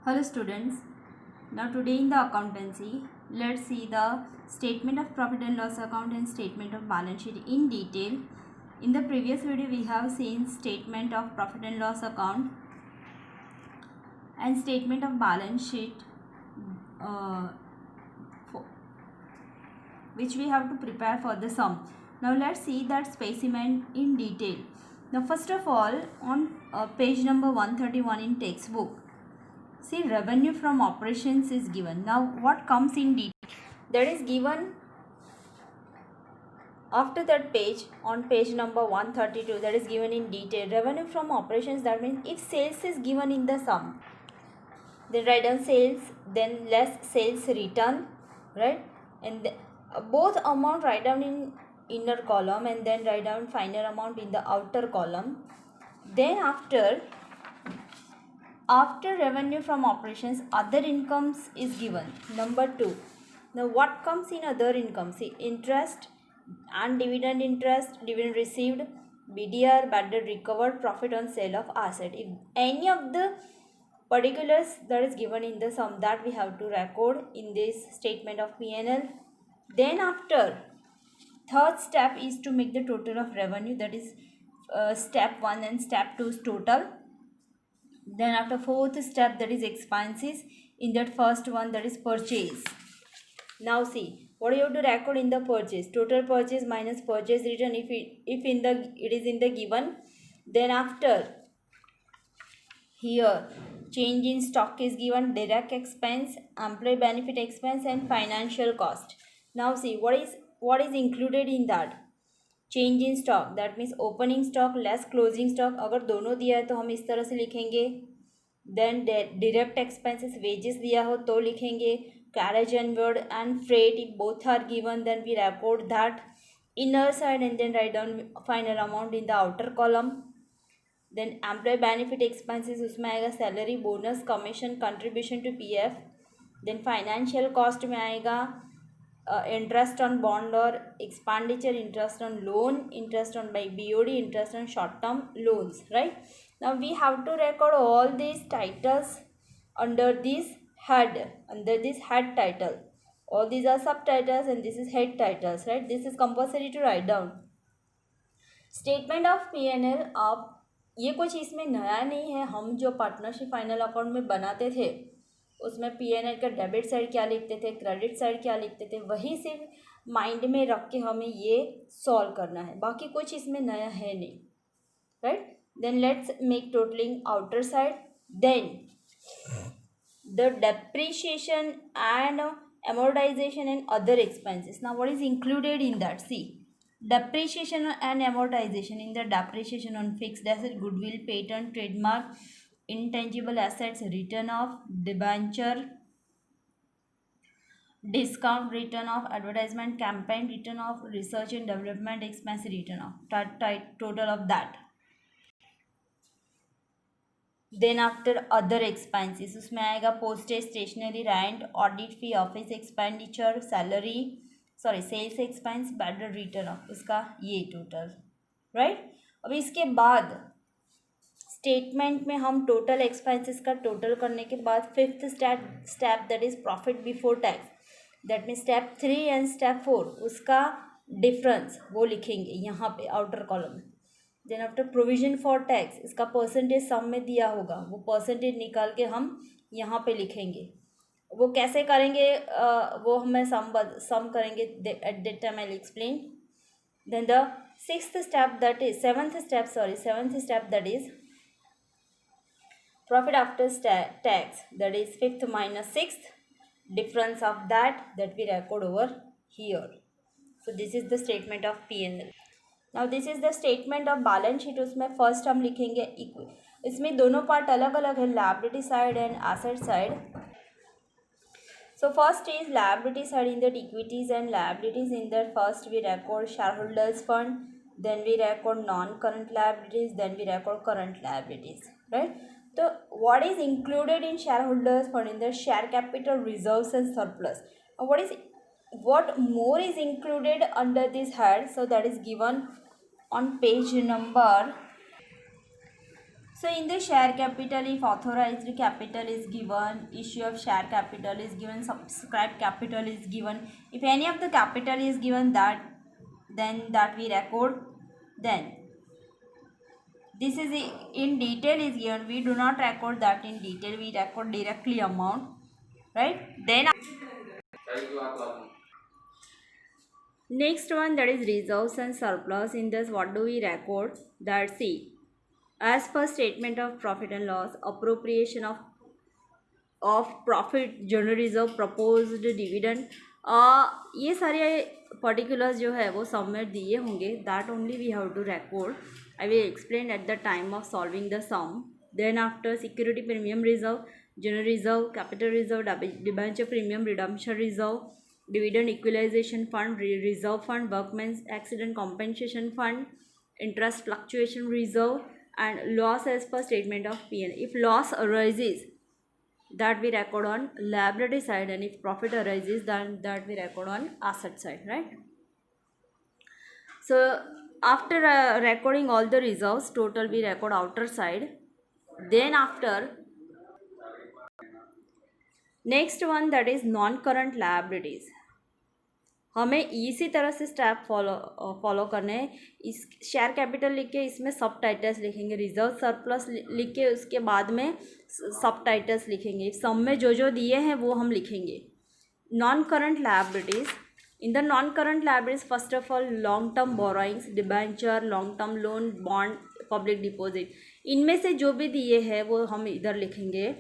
Hello students, now today in the accountancy, let's see the statement of profit and loss account and statement of balance sheet in detail. In the previous video we have seen statement of profit and loss account and statement of balance sheet which we have to prepare for the sum. Now let's see that specimen in detail. Now first of all on page number 131 in textbook, see revenue from operations is given. Now what comes in detail, that is given after that page on page number 132, that is given in detail. Revenue from operations, that means if sales is given in the sum, then write down sales, then less sales return, right? And both amount write down in inner column and then write down final amount in the outer column. Then after revenue from operations, other incomes is given, number 2. Now what comes in other income? See, interest and dividend interest, dividend received, BDR, bad debt recovered, profit on sale of asset. If any of the particulars that is given in the sum, that we have to record in this statement of P&L. Then after, third step is to make the total of revenue, that is step 1 and step 2 is total. Then after fourth step, that is expenses. In that first one, that is purchase. Now see, what you have to record in the purchase? Total purchase minus purchase return if it is in the given. Then after, here change in stock is given, direct expense, employee benefit expense and financial cost. Now see, what is included in that? Change in stock, that means opening stock less closing stock. अगर दोनों दिया है तो हम इस तरह से लिखेंगे. देन डायरेक्ट एक्सपेंसेस, वेजेस दिया हो तो लिखेंगे. Carriage inward and freight, if both are given then we record that inner side and then write down final amount in the outer column. Then employ benefit expenses, उसमें आएगा salary, bonus, commission, contribution to PF. Then financial cost में आएगा interest on bond or expenditure, interest on loan, interest on by BOD, interest on short term loans, right? Now we have to record all these titles under this head title. All these are subtitles and this is head titles, right? This is compulsory to write down. Statement of P&L, अब ये कुछ इसमें नया नहीं है. हम जो partnership final account में बनाते थे उसमें P&L का डेबिट साइड क्या लिखते थे, क्रेडिट साइड क्या लिखते थे, वही सिर्फ माइंड में रख के हमें ये सॉल्व करना है. बाकी कुछ इसमें नया है नहीं, right? Then let's make totalling outer side. Then the depreciation and amortization and other expenses. Now what is included in that? See, depreciation and amortization. In the depreciation on fixed asset, goodwill, patent, trademark, intangible assets, return of debenture, discount, return of advertisement campaign, return of research and development expense, return of total of that. Then after other expenses, उसमें आएगा postage, stationery, rent, audit fee, office expenditure, salary, sales expense, bad debt return of, इसका ये total, right? अब इसके बाद statement में हम total expenses का टोटल करने के बाद fifth step that is profit before tax, that mean step 3 and step 4, उसका डिफरेंस वो लिखेंगे यहाँ पे आउटर कॉलम में. Then after provision for tax, इसका परसेंटेज सम में दिया होगा, वो परसेंटेज निकाल के हम यहाँ पे लिखेंगे. वो कैसे करेंगे वो हमें सम करेंगे at that time I will explain. Then the seventh step that is profit after tax, that is 5th minus 6th, difference of that we record over here. So this is the statement of P&L. now this is the statement of balance sheet. उसमें first हम लिखेंगे इसमें दोनों part अलग अलग है, liability side and asset side. So first is liability side. In that equities and liabilities, in that first we record shareholders fund, then we record non-current liabilities, then we record current liabilities, right? So what is included in shareholders fund? In the share capital, reserves and surplus. What more is included under this head? So that is given on page number So in the share capital, if authorized capital is given, issue of share capital is given, subscribed capital is given. If any of the capital is given, then that we record. Then this is in detail is given. We do not record that in detail. We record directly amount, right? Then next one, that is reserves and surplus. In this, what do we record? That see, as per statement of profit and loss, appropriation of profit, general reserve, proposed dividend, ये सारे particulars जो है वो सब में दिए होंगे. That only we have to record. I will explain at the time of solving the sum. Then after, security premium reserve, general reserve, capital reserve, debenture premium redemption reserve, dividend equalization fund, reserve fund, workmen's accident compensation fund, interest fluctuation reserve, and loss as per statement of P&L. If loss arises, that we record on liability side, and if profit arises, then that we record on asset side, right? So after recording all the reserves, total we record outer side. Then after, next one, that is non-current liabilities. हमें इसी तरह से step follow करने हैं. इस share capital लिख के इसमें सब टाइटल्स लिखेंगे, रिजर्व सरप्लस लिख के उसके बाद में सब टाइटल्स लिखेंगे. सम में जो दिए हैं वो हम लिखेंगे. Non current liabilities. In the non current liabilities, first of all long term borrowings, debenture, long term loan, bond, public deposit. इनमें से जो भी दिए हैं वो हम इधर लिखेंगे.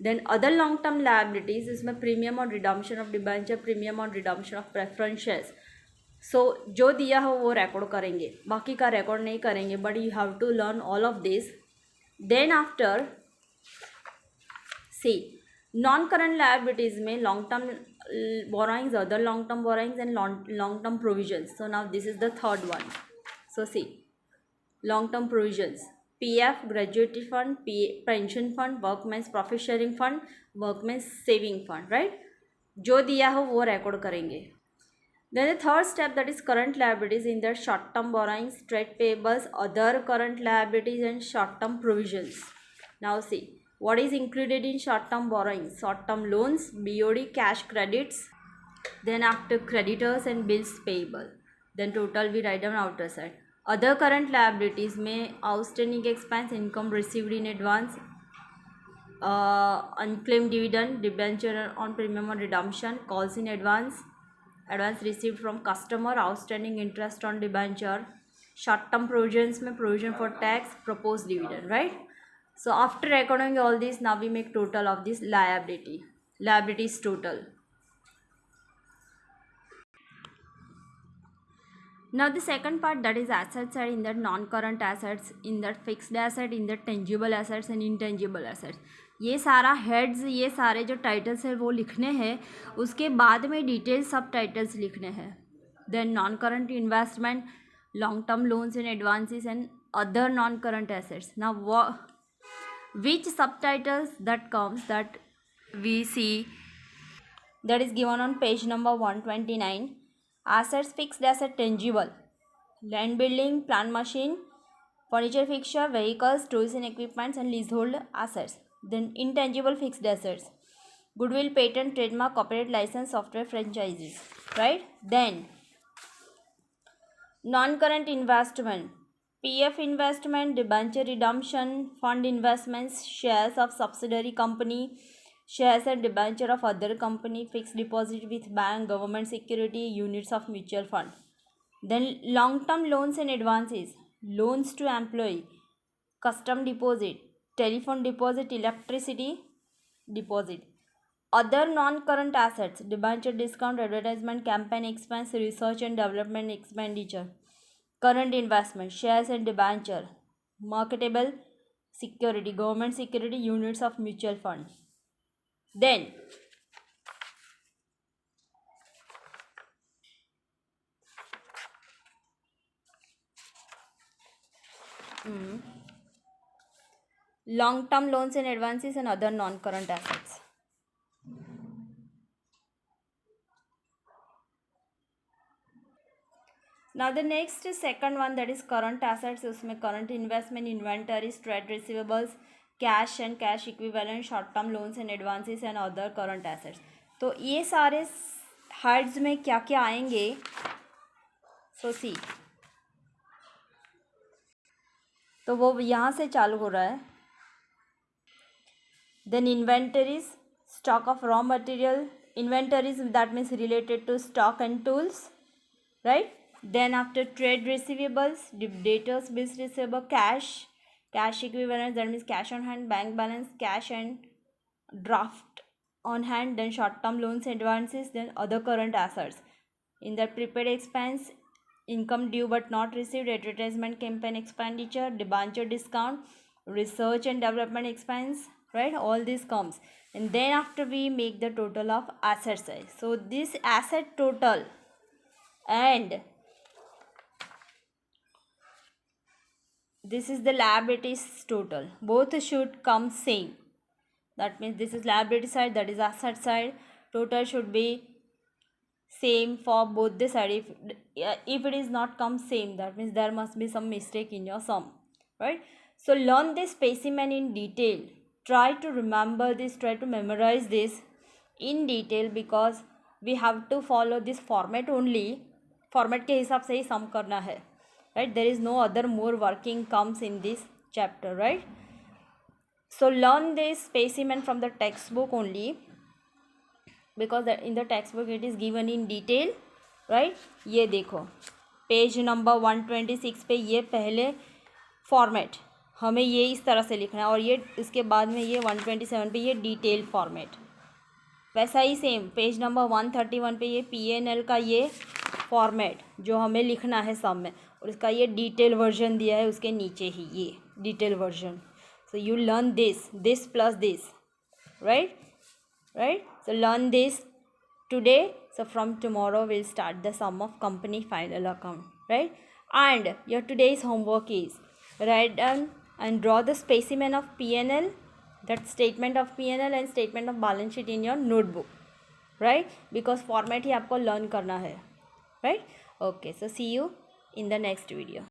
Then other long term liabilities, इसमें प्रीमियम और रिडम्पशन ऑफ डिबेंचर, प्रीमियम और redemption of preference shares. So जो दिया हो वो रिकॉर्ड करेंगे, बाकी का रिकॉर्ड नहीं करेंगे, but you have to learn all of this. Then after see, non current liabilities में long term borrowings, other long term borrowings and long term provisions. So now this is the third one. So see, long term provisions, PF, gratuity fund, pension fund, workmen's profit sharing fund, workmen's saving fund, right? जो दिया हो वो record करेंगे. Then the third step, that is current liabilities. In that, short term borrowings, trade payables, other current liabilities, and short term provisions. Now see, what is included in short term borrowings? Short term loans, BOD, cash credits. Then after, creditors and bills payable. Then total we write down outer side. Other current liabilities में outstanding expense, income received in advance, unclaimed dividend, debenture on premium और redemption, calls in advance, advance received from customer, outstanding interest on debenture. Short term provisions में provision for tax, propose dividend, right? So after recording all this, now we make total of this liabilities total. Now the second part, that is asset side. In that non-current assets, in that fixed asset, in that tangible assets and intangible assets. ये सारा heads, ये सारे जो titles है वो लिखने हैं. उसके बाद में डिटेल सब टाइटल्स लिखने हैं. Then non current investment, long term loans and advances and other non current assets. Now which subtitles that comes, that we see, that is given on page number 129. Assets, fixed asset, tangible, land building, plant machine, furniture fixture, vehicles, tools and equipments, and leasehold assets. Then intangible fixed assets, goodwill, patent, trademark, copyright, license, software, franchises, right? Then non-current investment, PF investment, debenture redemption, fund investments, shares of subsidiary company, shares and debenture of other company, fixed deposit with bank, government security, units of mutual fund. Then long term loans and advances, loans to employee, custom deposit, telephone deposit, electricity deposit. Other non current assets, debenture discount, advertisement, campaign expense, research and development expenditure. Current investment, shares and debenture, marketable security, government security, units of mutual fund. Then long term loans and advances and other non current assets. Now the next second one, that is current assets. उसमें current investment, inventories, trade receivables, cash and cash equivalent, short term loans and advances and other current assets. तो ये सारे heads में क्या क्या आएंगे? So see, तो वो यहाँ से चालू हो रहा है. Then inventories, stock of raw material. Inventories, that means related to stock and tools, right? Then after trade receivables, debtors, bills receivable, cash equivalents, that means cash on hand, bank balance, cash and draft on hand, then short term loans, advances, then other current assets. In the prepaid expense, income due but not received, advertisement campaign expenditure, debenture discount, research and development expense, right? All this comes. And then after we make the total of asset size. So this asset total and this is the liabilities total, both should come same. That means this is liability side, that is asset side. Total should be same for both the side. If it is not come same, that means there must be some mistake in your sum, right? So learn this specimen in detail. Try to remember this, try to memorize this in detail, because we have to follow this format only. Format के हिसाब से ही sum करना है, right? There is no other more working comes in this chapter, right? So learn this specimen from the textbook only, because in the textbook it is given in detail, right? ये देखो page number 126 पे ये पहले format हमें ये इस तरह से लिखना है, और ये इसके बाद में ये 127 पे ये डिटेल फॉर्मेट. वैसा ही सेम पेज नंबर 131 पे ये P&L का ये फॉर्मेट जो हमें लिखना है सम में, और इसका ये डिटेल वर्जन दिया है उसके नीचे ही ये detail version. So you learn this plus this, right? So learn this today. So from tomorrow we'll start the sum of company final account, right? And your today's homework is write down and draw the specimen of P&L, that statement of P&L and statement of balance sheet in your notebook, right? Because format ही आपको learn करना है, right? Okay, so see you in the next video.